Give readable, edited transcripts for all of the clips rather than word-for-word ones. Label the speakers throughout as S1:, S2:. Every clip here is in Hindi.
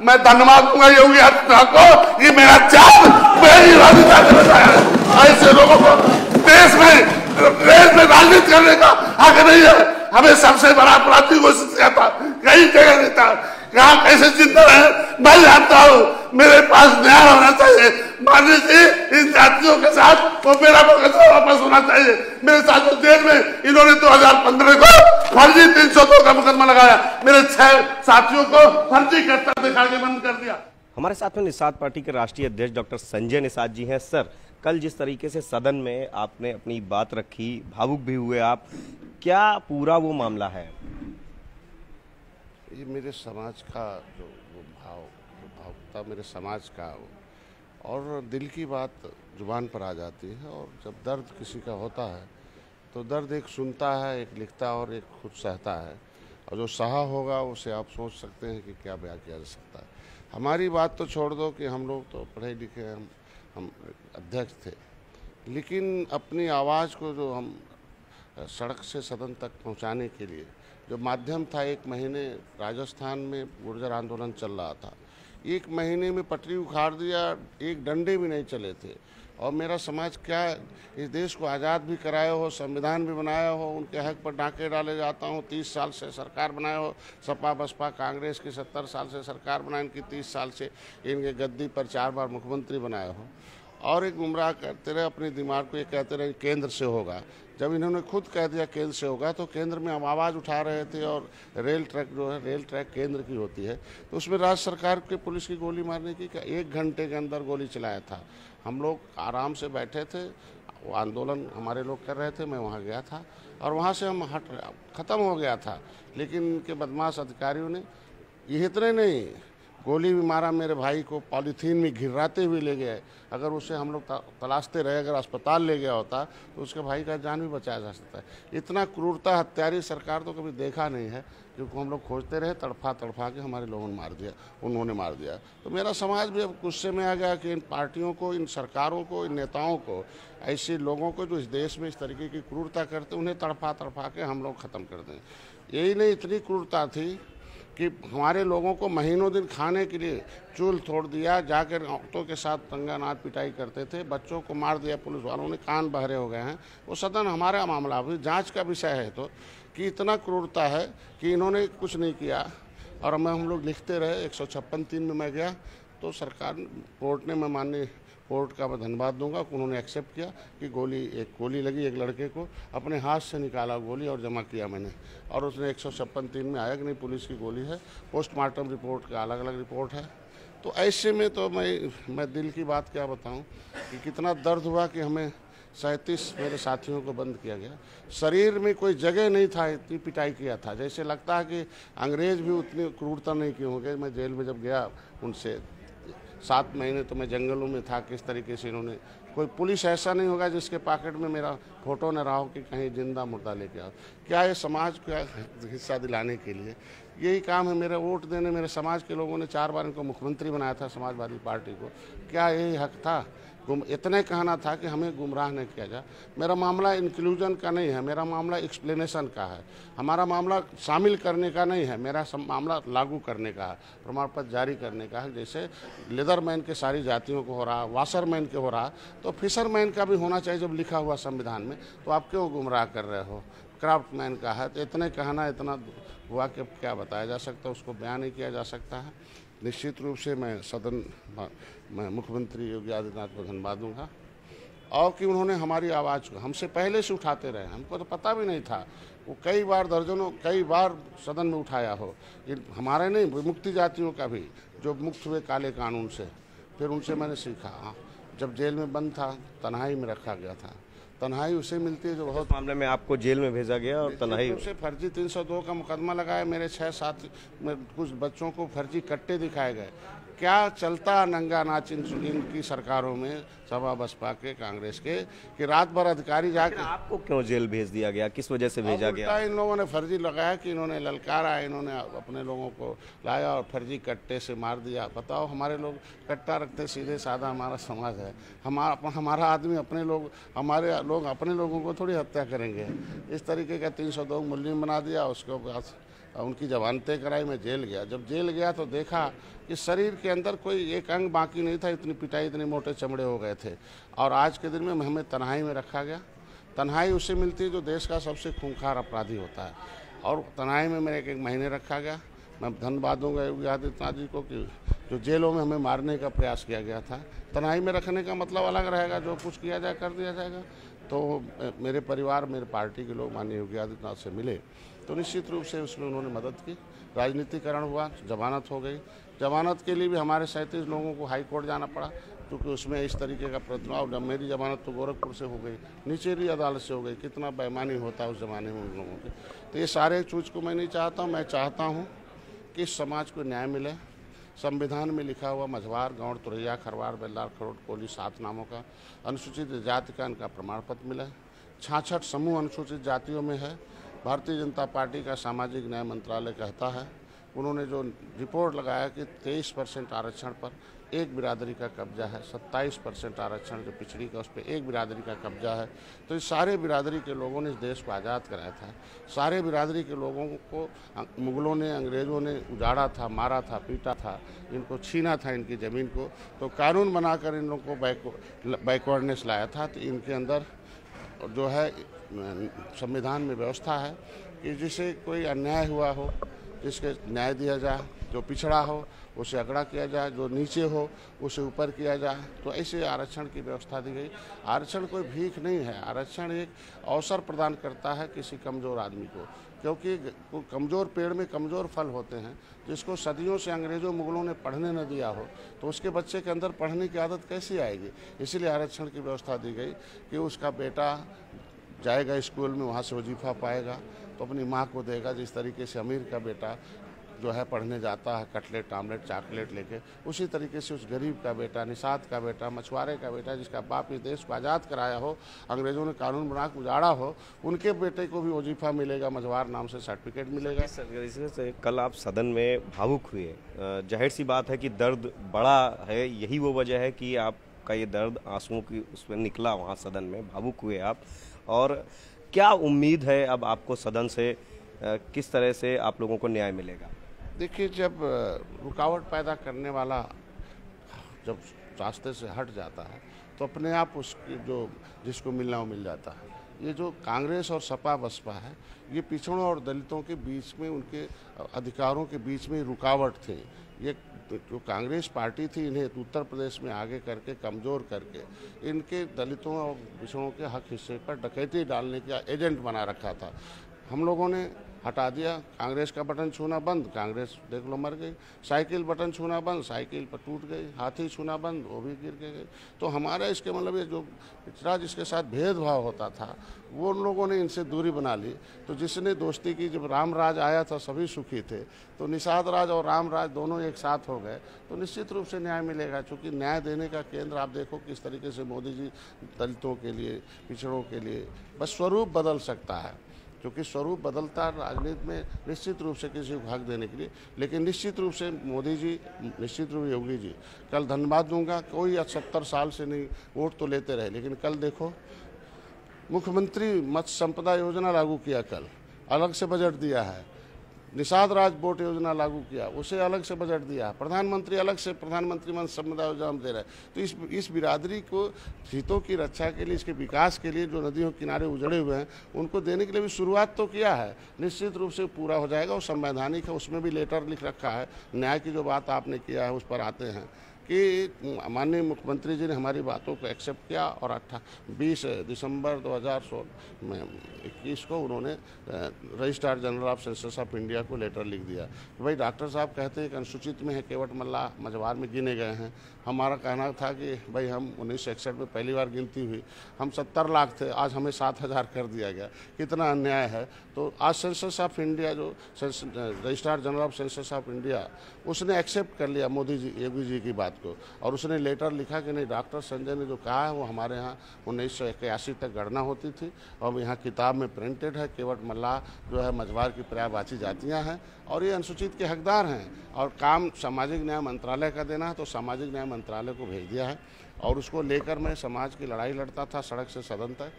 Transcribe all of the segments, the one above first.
S1: मैं धन्यवाद दूंगा योगी आदित्यनाथ को, ये मेरा त्याग मेरी राजनीति ने बताया। ऐसे लोगों को देश में राजनीति करने का हक नहीं है। हमें सबसे बड़ा अपराधी घोषित किया था, कहीं जगह नहीं था, कहाँ कैसे जिंदा रहे मैं जानता हूँ। मेरे पास न्याय होना चाहिए। माननीय जी, इन जातियों के साथ वो मेरा मुकदमा वापस होना चाहिए। मेरे साथ जो जेल में इन्होंने 2015 को फर्जी 302 का मुकदमा लगाया, मेरे 6 साथियों को फर्जी करता दिखा के बंद कर दिया।
S2: हमारे साथ में निषाद पार्टी के राष्ट्रीय अध्यक्ष डॉक्टर संजय निषाद जी हैं। सर, कल जिस तरीके से सदन में आपने अपनी बात रखी, भावुक भी हुए आप, क्या पूरा वो मामला है?
S3: ये मेरे समाज का जो भावुकता मेरे समाज का, और दिल की बात जुबान पर आ जाती है। और जब दर्द किसी का होता है तो दर्द एक सुनता है, एक लिखता और एक खुद सहता है। और जो सहा होगा उसे आप सोच सकते हैं कि क्या बयां किया जा सकता है। हमारी बात तो छोड़ दो कि हम लोग तो पढ़े लिखे हैं, हम अध्यक्ष थे, लेकिन अपनी आवाज़ को जो हम सड़क से सदन तक पहुंचाने के लिए जो माध्यम था, 1 महीने राजस्थान में गुर्जर आंदोलन चल रहा था, 1 महीने में पटरी उखाड़ दिया, एक डंडे भी नहीं चले थे। और मेरा समाज क्या इस देश को आज़ाद भी कराया हो, संविधान भी बनाया हो, उनके हक पर डाके डाले जाता हूँ। 30 साल से सरकार बनाया हो, सपा बसपा कांग्रेस की 70 साल से सरकार बनाए, इनकी 30 साल से इनके गद्दी पर 4 बार मुख्यमंत्री बनाया हो, और एक गुमराह करते रहे अपने दिमाग को, ये कहते रहे केंद्र से होगा। जब इन्होंने खुद कह दिया केंद्र से होगा, तो केंद्र में हम आवाज़ उठा रहे थे। और रेल ट्रैक जो है, रेल ट्रैक केंद्र की होती है, तो उसमें राज्य सरकार के पुलिस की गोली मारने की क्या 1 घंटे के अंदर गोली चलाया था। हम लोग आराम से बैठे थे, वो आंदोलन हमारे लोग कर रहे थे, मैं वहाँ गया था और वहाँ से हम ख़त्म हो गया था। लेकिन इनके बदमाश अधिकारियों ने ये इतने नहीं, गोली भी मारा, मेरे भाई को पॉलीथीन में घिराते हुए ले गए। अगर उसे हम लोग तलाशते रहे, अगर अस्पताल ले गया होता तो उसके भाई का जान भी बचाया जा सकता है। इतना क्रूरता हत्यारी सरकार तो कभी देखा नहीं है, क्योंकि हम लोग खोजते रहे, तड़फा के हमारे लोगों ने मार दिया, उन्होंने मार दिया। तो मेरा समाज भी अब गुस्से में आ गया कि इन पार्टियों को, इन सरकारों को, इन नेताओं को, ऐसे लोगों को जो इस देश में इस तरीके की क्रूरता करते, उन्हें तड़फा के हम लोग ख़त्म कर दें। यही नहीं, इतनी क्रूरता थी कि हमारे लोगों को महीनों दिन खाने के लिए चूल तोड़ दिया, जाकर औरतों के साथ तंगानाद पिटाई करते थे, बच्चों को मार दिया, पुलिस वालों ने, कान बहरे हो गए हैं। वो सदन हमारा मामला अभी जांच का विषय है, तो कि इतना क्रूरता है कि इन्होंने कुछ नहीं किया। और हम लोग लिखते रहे। 156(3) में मैं गया तो सरकार कोर्ट ने, मैं माननीय कोर्ट का मैं धन्यवाद दूंगा, उन्होंने एक्सेप्ट किया कि एक गोली लगी, एक लड़के को अपने हाथ से निकाला गोली और जमा किया मैंने। और उसने 156(3) में आया कि नहीं पुलिस की गोली है, पोस्टमार्टम रिपोर्ट का अलग अलग रिपोर्ट है। तो ऐसे में तो मैं दिल की बात क्या बताऊं कि कितना दर्द हुआ कि हमें 37 मेरे साथियों को बंद किया गया। शरीर में कोई जगह नहीं था, इतनी पिटाई किया था। जैसे लगता है कि अंग्रेज़ भी उतनी क्रूरता नहीं किए होंगे। मैं जेल में जब गया उनसे 7 महीने, तो मैं जंगलों में था, किस तरीके से इन्होंने, कोई पुलिस ऐसा नहीं होगा जिसके पॉकेट में मेरा फोटो न रहा हो कि कहीं जिंदा मुर्दा लेके आओ। क्या ये समाज को हिस्सा दिलाने के लिए यही काम है? मेरा वोट देने मेरे समाज के लोगों ने 4 बार इनको मुख्यमंत्री बनाया था, समाजवादी पार्टी को। क्या यही हक था? इतने कहना था कि हमें गुमराह नहीं किया जाए। मेरा मामला इंक्लूजन का नहीं है, मेरा मामला एक्सप्लेनेशन का है। हमारा मामला शामिल करने का नहीं है, मेरा मामला लागू करने का है, प्रमाण पत्र जारी करने का है। जैसे लेदरमैन के सारी जातियों को हो रहा, वाशरमैन के हो रहा, तो फिशरमैन का भी होना चाहिए जब लिखा हुआ संविधान में। तो आप क्यों गुमराह कर रहे हो? क्राफ्टमैन का है। तो इतने कहना, इतना हुआ कि क्या बताया जा सकता, उसको बयान नहीं किया जा सकता है। निश्चित रूप से मैं मुख्यमंत्री योगी आदित्यनाथ को धन्यवाद दूंगा, और कि उन्होंने हमारी आवाज़ को हमसे पहले से उठाते रहे। हमको तो पता भी नहीं था, वो कई बार सदन में उठाया हो। हमारे नहीं, मुक्ति जातियों का भी, जो मुक्त हुए काले कानून से, फिर उनसे मैंने सीखा। जब जेल में बंद था, तन्हाई में रखा गया था। तन्हाई उसे मिलती है जो बहुत,
S2: मामले में आपको जेल में भेजा गया और तन्हाई
S3: उसे फर्जी 302 का मुकदमा लगाया। मेरे 6 साथी में कुछ बच्चों को फर्जी कट्टे दिखाए गए। क्या चलता नंगा नाच इनकी सरकारों में, सपा बसपा के, कांग्रेस के, कि रात भर अधिकारी जाके।
S2: आपको क्यों जेल भेज दिया गया, किस वजह से भेजा गया?
S3: इन लोगों ने फर्जी लगाया कि इन्होंने ललकारा, इन्होंने अपने लोगों को लाया और फर्जी कट्टे से मार दिया। बताओ, हमारे लोग कट्टा रखते, सीधे साधा हमारा समाज है। हमारा आदमी हमारे लोग अपने लोगों को थोड़ी हत्या करेंगे। इस तरीके का 302 मुलजिम बना दिया। उसके बाद उनकी जमानतें कराई, मैं जेल गया। जब जेल गया तो देखा कि शरीर के अंदर कोई एक अंग बाकी नहीं था, इतनी पिटाई, इतने मोटे चमड़े हो गए थे। और आज के दिन में हमें तन्हाई में रखा गया। तन्हाई उसे मिलती है जो देश का सबसे खूंखार अपराधी होता है, और तन्हाई में मेरे एक महीने रखा गया। मैं धन्यवाद दूंगा योगी आदित्यनाथ जी को कि जो जेलों में हमें मारने का प्रयास किया गया था, तन्हाई में रखने का मतलब अलग रहेगा, जो कुछ किया जाए कर दिया जाएगा। तो मेरे परिवार, मेरे पार्टी के लोग माननीय योगी आदित्यनाथ से मिले तो निश्चित रूप से उसमें उन्होंने मदद की। राजनीतिकरण हुआ, जमानत हो गई। जमानत के लिए भी हमारे 37 लोगों को हाई कोर्ट जाना पड़ा, क्योंकि उसमें इस तरीके का प्रतिभाव। जब मेरी जमानत तो गोरखपुर से हो गई, निचली अदालत से हो गई। कितना बेईमानी होता है उस ज़माने में उन लोगों की। तो ये सारे चीज़ को मैं नहीं चाहता हूँ। मैं चाहता हूँ कि समाज को न्याय मिले। संविधान में लिखा हुआ मझवार, गौड़, तुरैया, खरवार, बेल्लार, खरोट, कोली 7 नामों का अनुसूचित जाति का इनका प्रमाण पत्र मिला है। 66 समूह अनुसूचित जातियों में है। भारतीय जनता पार्टी का सामाजिक न्याय मंत्रालय कहता है, उन्होंने जो रिपोर्ट लगाया कि 23% आरक्षण पर एक बिरादरी का कब्जा है, 27% आरक्षण जो पिछड़ी का उस पर एक बिरादरी का कब्जा है। तो इस सारे बिरादरी के लोगों ने इस देश को आज़ाद कराया था। सारे बिरादरी के लोगों को मुगलों ने, अंग्रेज़ों ने उजाड़ा था, मारा था, पीटा था, इनको छीना था इनकी ज़मीन को। तो कानून बनाकर इन लोगों को बैकवर्डनेस लाया था। तो इनके अंदर जो है संविधान में व्यवस्था है कि जिसे कोई अन्याय हुआ हो, जिसके न्याय दिया जाए, जो पिछड़ा हो उसे अगड़ा किया जाए, जो नीचे हो उसे ऊपर किया जाए। तो ऐसे आरक्षण की व्यवस्था दी गई। आरक्षण कोई भीख नहीं है, आरक्षण एक अवसर प्रदान करता है किसी कमज़ोर आदमी को, क्योंकि कमज़ोर पेड़ में कमज़ोर फल होते हैं। जिसको सदियों से अंग्रेज़ों मुगलों ने पढ़ने न दिया हो, तो उसके बच्चे के अंदर पढ़ने की आदत कैसी आएगी। इसीलिए आरक्षण की व्यवस्था दी गई कि उसका बेटा जाएगा स्कूल में, वहाँ से वजीफ़ा पाएगा तो अपनी माँ को देगा। जिस तरीके से अमीर का बेटा जो है पढ़ने जाता है कटलेट, आमलेट, चॉकलेट लेके, उसी तरीके से उस गरीब का बेटा, निषाद का बेटा, मछुआरे का बेटा, जिसका बाप इस देश को आज़ाद कराया हो, अंग्रेज़ों ने कानून बना के उजाड़ा हो, उनके बेटे को भी वजीफ़ा मिलेगा, मझवार नाम से सर्टिफिकेट मिलेगा।
S2: इससे कल आप सदन में भावुक हुए। जाहिर सी बात है कि दर्द बड़ा है, यही वो वजह है कि आपका ये दर्द आंसुओं की उसमें निकला वहाँ सदन में, भावुक हुए आप। और क्या उम्मीद है अब आपको सदन से, किस तरह से आप लोगों को न्याय मिलेगा?
S3: देखिए, जब रुकावट पैदा करने वाला जब रास्ते से हट जाता है तो अपने आप उसकी जो जिसको मिलना वो मिल जाता है। ये जो कांग्रेस और सपा बसपा है, ये पिछड़ों और दलितों के बीच में, उनके अधिकारों के बीच में रुकावट थे। ये जो कांग्रेस पार्टी थी, इन्हें उत्तर प्रदेश में आगे करके, कमज़ोर करके, इनके दलितों और पिछड़ों के हक हिस्से पर डकैती डालने का एजेंट बना रखा था। हम लोगों ने हटा दिया। कांग्रेस का बटन छूना बंद, कांग्रेस देख लो मर गई। साइकिल बटन छूना बंद, साइकिल पर टूट गई। हाथी छूना बंद, वो भी गिर के गए। तो हमारा इसके मतलब ये जो पिछड़ा जिसके साथ भेदभाव होता था, वो उन लोगों ने इनसे दूरी बना ली। तो जिसने दोस्ती की, जब राम राज आया था सभी सुखी थे, तो निषाद राज और राम राज दोनों एक साथ हो गए, तो निश्चित रूप से न्याय मिलेगा। क्योंकि न्याय देने का केंद्र आप देखो किस तरीके से मोदी जी दलितों के लिए, पिछड़ों के लिए, बस स्वरूप बदल सकता है। क्योंकि स्वरूप बदलता है राजनीति में निश्चित रूप से किसी को हक देने के लिए। लेकिन निश्चित रूप से मोदी जी, निश्चित रूप से योगी जी, कल धन्यवाद दूंगा। कोई 70 साल से नहीं, वोट तो लेते रहे, लेकिन कल देखो मुख्यमंत्री मत्स्य संपदा योजना लागू किया, कल अलग से बजट दिया है। निषाद राज बोट योजना लागू किया, उसे अलग से बजट दिया। प्रधानमंत्री अलग से प्रधानमंत्री मत्स्य संपदा योजना दे रहे हैं। तो इस बिरादरी को हितों की रक्षा के लिए, इसके विकास के लिए, जो नदियों किनारे उजड़े हुए हैं उनको देने के लिए भी शुरुआत तो किया है। निश्चित रूप से पूरा हो जाएगा। वो संवैधानिक है, उसमें भी लेटर लिख रखा है। न्याय की जो बात आपने किया है उस पर आते हैं कि माननीय मुख्यमंत्री जी ने हमारी बातों को एक्सेप्ट किया और 20 दिसंबर 2021 को उन्होंने registrar general of census of India को लेटर लिख दिया कि भाई डॉक्टर साहब कहते हैं कि अनुसूचित में है, केवट मल्ला मझवार में गिने गए हैं। हमारा कहना था कि भाई हम 1961 में पहली बार गिनती हुई, हम 70 लाख थे, आज हमें 7000 कर दिया गया। कितना अन्याय है। तो आज सेंसस ऑफ इंडिया, जो registrar general of census of India, उसने एक्सेप्ट कर लिया मोदी जी, योगी जी की बात को, और उसने लेटर लिखा कि नहीं, डॉक्टर संजय ने जो कहा है वो हमारे यहाँ 1981 तक गणना होती थी और यहाँ किताब में प्रिंटेड है। केवट मल्लाह जो है मझवार की पर्यायवाची जातियाँ हैं और ये अनुसूचित के हकदार हैं। और काम सामाजिक न्याय मंत्रालय का देना है, तो सामाजिक न्याय मंत्रालय को भेज दिया है और उसको लेकर मैं समाज की लड़ाई लड़ता था सड़क से सदन तक।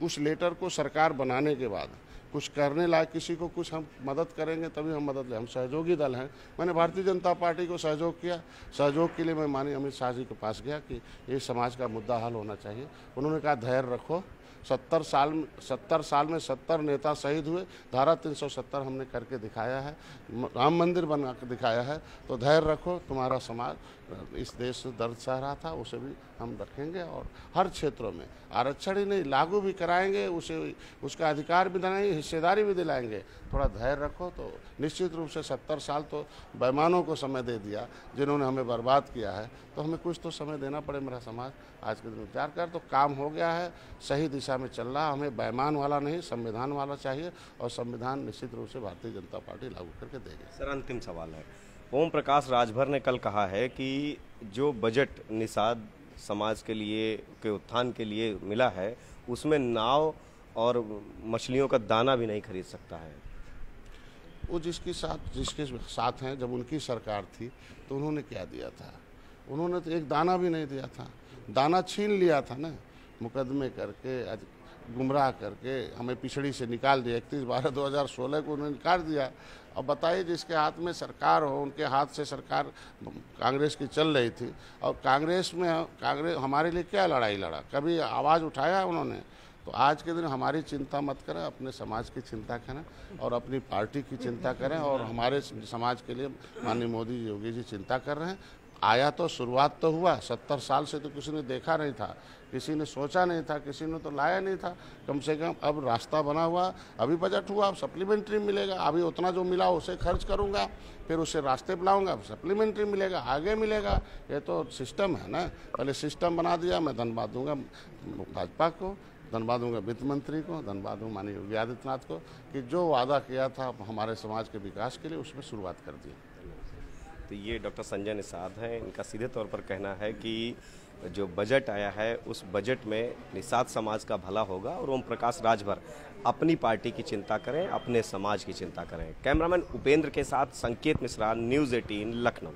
S3: उस लेटर को सरकार बनाने के बाद कुछ करने लायक किसी को कुछ हम मदद करेंगे तभी हम मदद लें। हम सहयोगी दल हैं। मैंने भारतीय जनता पार्टी को सहयोग किया। सहयोग के लिए मैं माननीय अमित शाह जी के पास गया कि ये समाज का मुद्दा हल होना चाहिए। उन्होंने कहा धैर्य रखो, 70 साल में 70 नेता शहीद हुए, धारा 370 हमने करके दिखाया है, राम मंदिर बना के दिखाया है, तो धैर्य रखो। तुम्हारा समाज इस देश से दर्द सह रहा था, उसे भी हम रखेंगे और हर क्षेत्रों में आरक्षण ही नहीं लागू भी कराएंगे, उसे उसका अधिकार भी दिलाएंगे, हिस्सेदारी भी दिलाएंगे। थोड़ा धैर्य रखो। तो निश्चित रूप से 70 साल तो बेईमानों को समय दे दिया जिन्होंने हमें बर्बाद किया है, तो हमें कुछ तो समय देना पड़े। मेरा समाज आज के दिन विचार कर, तो काम हो गया है, सही दिशा में चल रहा। हमें बेईमान वाला नहीं, संविधान वाला चाहिए और संविधान निश्चित रूप से भारतीय जनता पार्टी लागू करके देगी।
S2: सर, अंतिम सवाल है। ओम प्रकाश राजभर ने कल कहा है कि जो बजट निषाद समाज के लिए के उत्थान के लिए मिला है, उसमें नाव और मछलियों का दाना भी नहीं खरीद सकता है।
S3: वो जिसके साथ हैं, जब उनकी सरकार थी तो उन्होंने क्या दिया था? उन्होंने तो एक दाना भी नहीं दिया था। दाना छीन लिया था ना, मुकदमे करके, गुमराह करके हमें पिछड़ी से निकाल दिया। 31/12/2016 को उन्होंने निकाल दिया। अब बताइए, जिसके हाथ में सरकार हो, उनके हाथ से सरकार कांग्रेस की चल रही थी और कांग्रेस हमारे लिए क्या लड़ाई लड़ा? कभी आवाज़ उठाया उन्होंने? तो आज के दिन हमारी चिंता मत करें, अपने समाज की चिंता करें और अपनी पार्टी की चिंता करें। और हमारे समाज के लिए माननीय मोदी योगी जी चिंता कर रहे हैं। आया तो शुरुआत तो हुआ, 70 साल से तो किसी ने देखा नहीं था, किसी ने सोचा नहीं था, किसी ने तो लाया नहीं था। कम से कम अब रास्ता बना हुआ, अभी बजट हुआ, अब सप्लीमेंट्री मिलेगा। अभी उतना जो मिला उसे खर्च करूंगा, फिर उसे रास्ते बुलाऊंगा, सप्लीमेंट्री मिलेगा, आगे मिलेगा। ये तो सिस्टम है ना। पहले सिस्टम बना दिया। मैं धन्यवाद दूंगा भाजपा को, धन्यवाद दूंगा वित्त मंत्री को, धन्यवाद दूंगा माननीय योगी आदित्यनाथ को कि जो वादा किया था हमारे समाज के विकास के लिए, उसमें शुरुआत कर दी।
S2: तो ये डॉक्टर संजय निषाद हैं। इनका सीधे तौर पर कहना है कि जो बजट आया है उस बजट में निषाद समाज का भला होगा और ओम प्रकाश राजभर अपनी पार्टी की चिंता करें, अपने समाज की चिंता करें। कैमरामैन उपेंद्र के साथ संकेत मिश्रा, न्यूज़ 18 लखनऊ।